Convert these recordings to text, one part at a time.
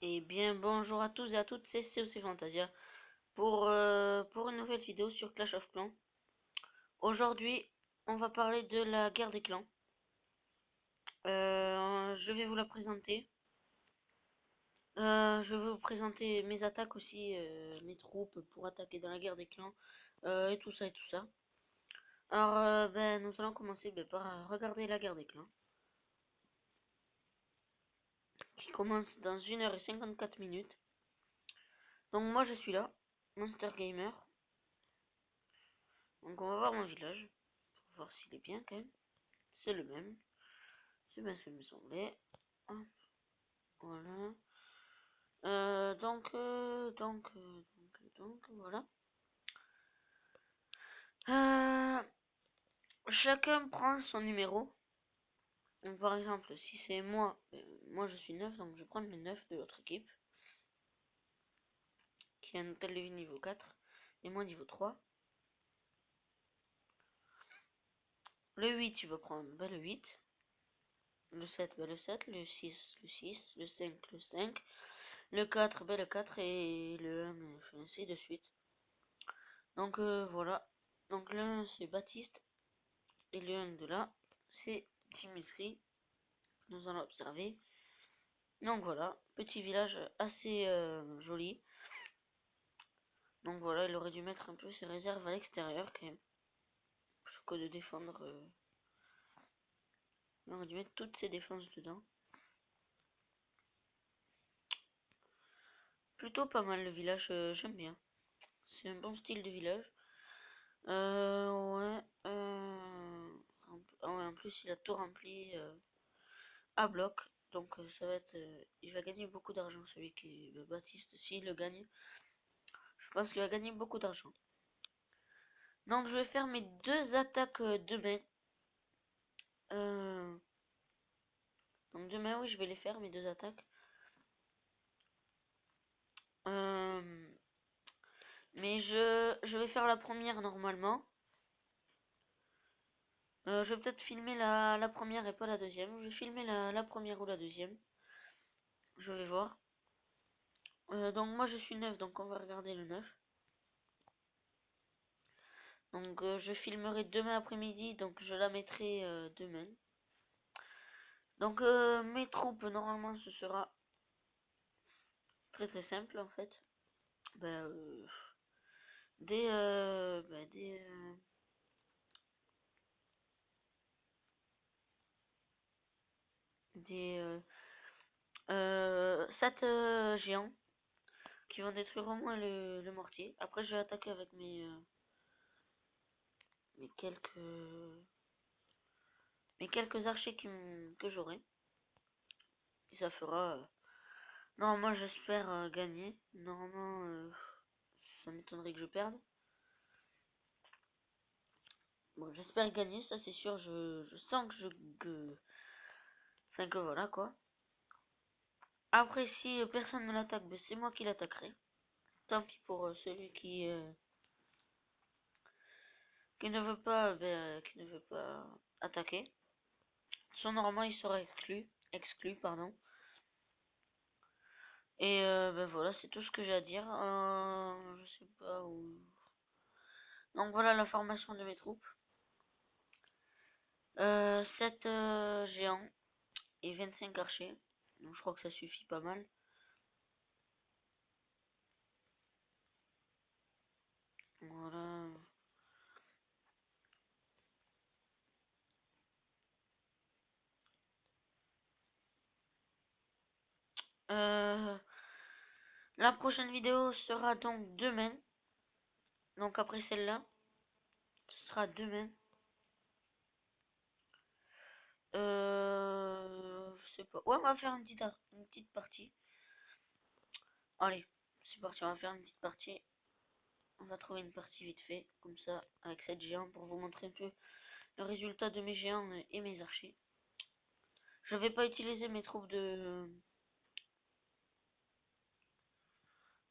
Eh bien, bonjour à tous et à toutes, c'est COC Fantasia pour une nouvelle vidéo sur Clash of Clans. Aujourd'hui, on va parler de la guerre des clans. Je vais vous la présenter. Je vais vous présenter mes attaques aussi, mes troupes pour attaquer dans la guerre des clans, et tout ça et tout ça. Alors, nous allons commencer par regarder la guerre des clans, qui commence dans 1h54. Donc moi je suis là, Monster Gamer. Donc on va voir mon village, pour voir s'il est bien quand même. C'est le même. C'est bien ce qu'il me semblait. Hop, voilà. Voilà. Euh, Chacun prend son numéro. Donc, par exemple, si c'est moi, moi je suis 9, donc je prends le 9 de l'autre équipe, qui a un hôtel de vie niveau 4, et moi niveau 3. Le 8, tu vas prendre le 8. Le 7, le 7. Le 6, le 6. Le 5, le 5. Le 4, le 4. Et le 1, ainsi de suite. Donc voilà. Donc le 1, c'est Baptiste. Et le 1 de là, c'est Dimitri. Nous allons observer. Donc voilà, petit village assez joli. Donc voilà, il aurait dû mettre un peu ses réserves à l'extérieur quand même. Plutôt que de défendre. Il aurait dû mettre toutes ses défenses dedans. Plutôt pas mal le village, j'aime bien. C'est un bon style de village. Ouais. En plus, il a tout rempli à bloc. Donc ça va être. Il va gagner beaucoup d'argent, celui qui le Baptiste. S'il le gagne, je pense qu'il va gagner beaucoup d'argent. Donc je vais faire mes deux attaques demain. Donc demain, oui, je vais les faire, mes deux attaques. Mais je vais faire la première normalement. Je vais peut-être filmer la première et pas la deuxième. Je vais filmer la première ou la deuxième. Je vais voir. Donc moi je suis 9, donc on va regarder le 9. Donc je filmerai demain après-midi, donc je la mettrai demain. Donc mes troupes, normalement ce sera très très simple en fait. Ben, des, ben, des 7 géants qui vont détruire au moins le mortier. Après je vais attaquer avec mes quelques archers que j'aurai. Et ça fera... normalement j'espère gagner. Normalement ça m'étonnerait que je perde. Bon, j'espère gagner, ça c'est sûr. Je sens enfin que voilà quoi. Après si personne ne l'attaque, ben, c'est moi qui l'attaquerai. Tant pis pour celui qui ne veut pas qui ne veut pas attaquer. Son normalement il sera exclu pardon. Et ben voilà, c'est tout ce que j'ai à dire. Je sais pas où. Donc voilà la formation de mes troupes. 7 géants et 25 archers. Donc je crois que ça suffit pas mal. Voilà. La prochaine vidéo sera donc demain. Donc après celle-là, ce sera demain. Je sais pas. Ouais, on va faire une petite partie. Allez, c'est parti, on va faire une petite partie. On va trouver une partie vite fait, comme ça, avec 7 géants pour vous montrer un peu le résultat de mes géants et mes archers. Je vais pas utiliser mes troupes de...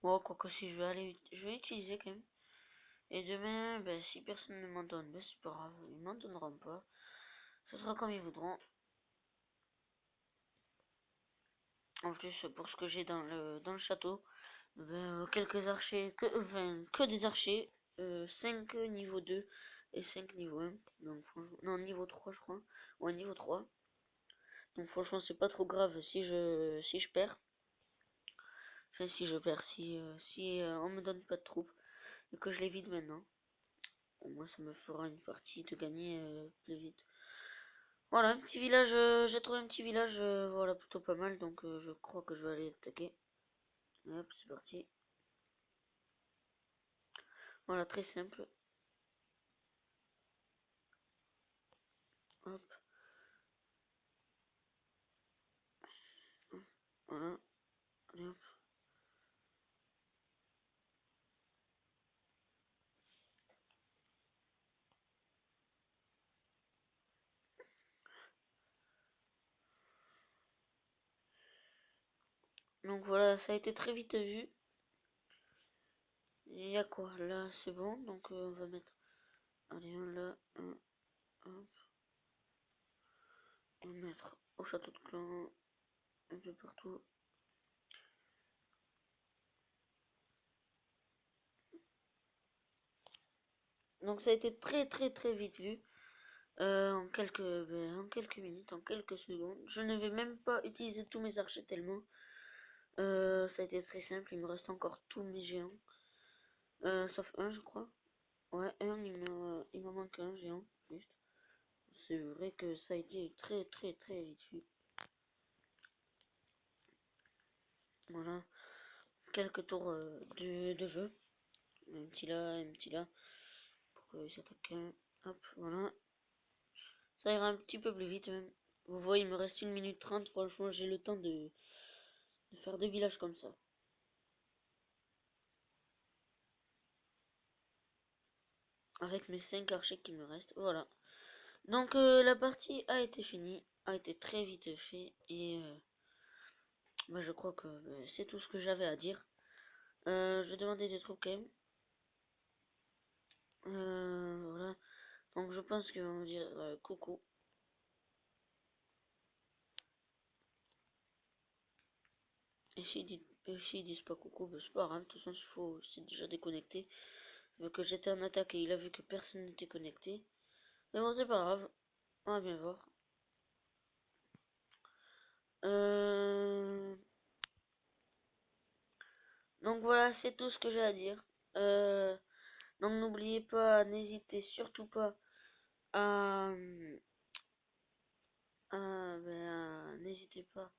Bon, quoi que si, je vais utiliser quand même. Et demain, ben, si personne ne m'en donne, ben, c'est pas grave, ils m'en donneront pas. Ce sera comme ils voudront. En plus, pour ce que j'ai dans le château, quelques archers, que des archers, 5 niveau 2 et 5 niveau 1. Donc, non, niveau 3, je crois. Ouais, niveau 3. Donc, franchement, c'est pas trop grave si je perds. Enfin, si je perds, si on me donne pas de troupes et que je les vide maintenant. Au moins, ça me fera une partie de gagner plus vite. Voilà, un petit village, j'ai trouvé un petit village, voilà, plutôt pas mal, donc je crois que je vais aller attaquer. Hop, c'est parti. Voilà, très simple. Hop, voilà, allez, hop. Donc voilà, ça a été très vite vu. Il y a quoi? Là, c'est bon, donc on va mettre, allez, un là, un, hop. On va mettre au château de clan, un peu partout. Donc ça a été très vite vu. En quelques minutes, en quelques secondes. Je ne vais même pas utiliser tous mes archers tellement. Ça a été très simple, il me reste encore tous mes géants. Sauf un, je crois. Ouais, un, il me manque un géant, juste. C'est vrai que ça a été très vite vu. Voilà, quelques tours de jeu. Un petit là, un petit là. Pour qu'il s'attaque un. Hop, voilà. Ça ira un petit peu plus vite même. Vous voyez, il me reste 1 minute 30. Franchement, j'ai le temps de faire 2 villages comme ça. Avec mes 5 archers qui me restent. Voilà. Donc la partie a été finie. A été très vite fait. Et bah, je crois que c'est tout ce que j'avais à dire. Je vais demander des trucs quand même. Voilà. Donc je pense qu'ils vont me dire coucou. Et s'ils disent pas coucou, bah, c'est pas grave. De toute façon, c'est déjà déconnecté. Vu que j'étais en attaque et il a vu que personne n'était connecté. Mais bon, c'est pas grave. On va bien voir. Euh... Donc voilà, c'est tout ce que j'ai à dire. Donc n'oubliez pas, n'hésitez surtout pas à... n'hésitez pas.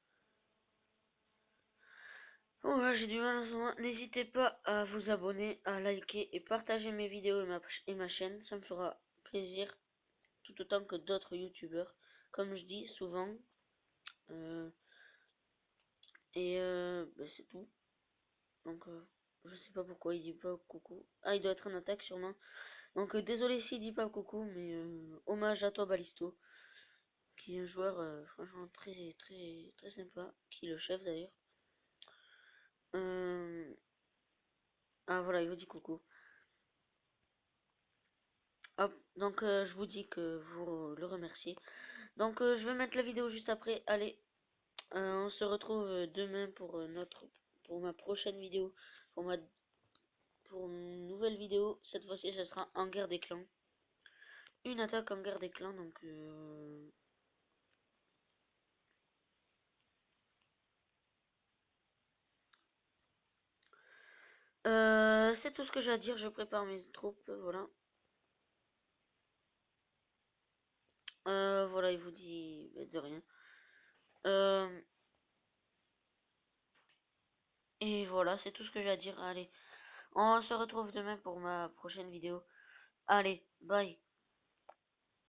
Oh là, j'ai du mal en ce moment. N'hésitez pas à vous abonner, à liker et partager mes vidéos et ma chaîne. Ça me fera plaisir, tout autant que d'autres youtubeurs. Comme je dis souvent. Euh, c'est tout. Donc, je sais pas pourquoi il dit pas coucou. Ah, il doit être en attaque sûrement. Donc, désolé s'il dit pas coucou, mais hommage à toi, Balisto, qui est un joueur franchement très sympa, qui est le chef d'ailleurs. Euh, ah, voilà, il vous dit coucou. Hop, donc je vous dis que vous le remerciez. Donc, je vais mettre la vidéo juste après. Allez, on se retrouve demain pour ma prochaine vidéo, pour une nouvelle vidéo. Cette fois-ci, ce sera en guerre des clans. Une attaque en guerre des clans, donc c'est tout ce que j'ai à dire. Je prépare mes troupes, voilà. Voilà, il vous dit de rien. Euh, et voilà, c'est tout ce que j'ai à dire. Allez, on se retrouve demain pour ma prochaine vidéo. Allez, bye.